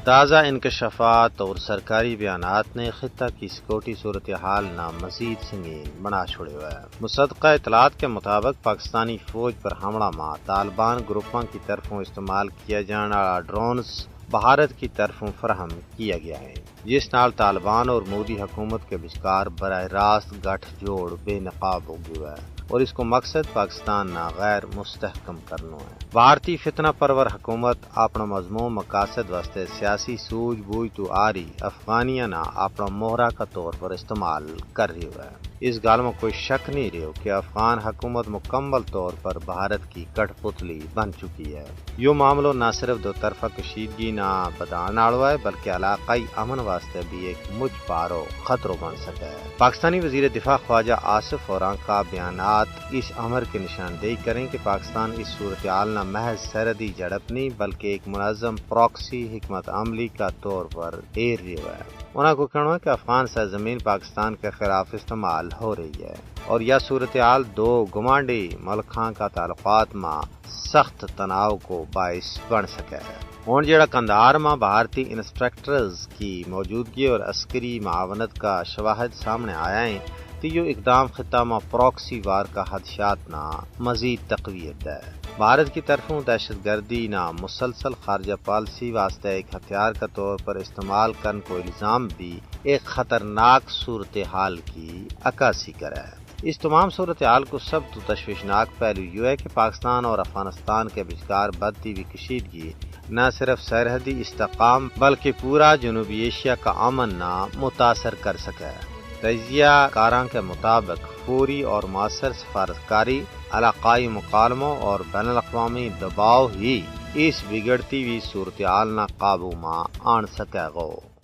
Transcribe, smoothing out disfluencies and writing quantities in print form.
تازہ انکشافات اور سرکاری بیانات نے خطہ کی سیکورٹی صورتحال نہ مزید سنگین بنا چھوڑے ہوئے ہے۔ مصدقہ اطلاعات کے مطابق پاکستانی فوج پر حملہ میں طالبان گروپوں کی طرفوں استعمال کیا جانے والا ڈرونز بھارت کی طرفوں فراہم کیا گیا ہے، جس نال طالبان اور مودی حکومت کے بچکار براہ راست گٹھ جوڑ بے نقاب ہو گیا ہے اور اس کو مقصد پاکستان نہ غیر مستحکم کرنا ہے۔ بھارتی فتنہ پرور حکومت اپنا مضمون مقاصد واسطے سیاسی سوجھ بوجھ تو آ رہی افغانیہ نہ اپنا موہرا کا طور پر استعمال کر رہی ہے۔ اس گال میں کوئی شک نہیں رہو کہ افغان حکومت مکمل طور پر بھارت کی کٹ پتلی بن چکی ہے۔ یہ معاملہ نہ صرف دو طرفہ کشیدگی نہ بدان آڑوا ہے بلکہ علاقائی امن واسطے بھی ایک مجھ پارو خطرہ بن سکتا ہے۔ پاکستانی وزیر دفاع خواجہ آصف اوران کا بیانات اس امر کی نشاندہی کریں کہ پاکستان اس صورتحال نہ محض سرحدی جھڑپ نہیں بلکہ ایک منظم پراکسی حکمت عملی کا طور پر ایر رہا ہے۔ انہوں کو کہنا ہے کہ افغان سرزمین پاکستان کے خلاف استعمال ہو رہی ہے اور یہ صورتحال دو گمانڈی ملکوں کا تعلقات میں سخت تناؤ کو باعث بن سکے ہے۔ ہوں جڑا قندھار میں بھارتی انسٹرکٹرز کی موجودگی اور عسکری معاونت کا شواہد سامنے آیا ہے تو یہ اقدام خطہ میں پراکسی وار کا خدشات نہ مزید تقویت ہے۔ بھارت کی طرفوں دہشت گردی نہ مسلسل خارجہ پالیسی واسطے ایک ہتھیار کا طور پر استعمال کرنے کو الزام بھی ایک خطرناک صورتحال کی عکاسی کرا ہے۔ اس تمام صورتحال کو سب تو تشویشناک پہلو یہ ہے کہ پاکستان اور افغانستان کے بچکار بڑھتی ہوئی کشیدگی نہ صرف سرحدی استحکام بلکہ پورا جنوبی ایشیا کا امن نہ متاثر کر سکے۔ تجزیہ کاراں کے مطابق فوری اور مؤثر سفارتکاری، علاقائی مکالموں اور بین الاقوامی دباؤ ہی اس بگڑتی ہوئی صورتحال نہ قابو میں آن سکے گا۔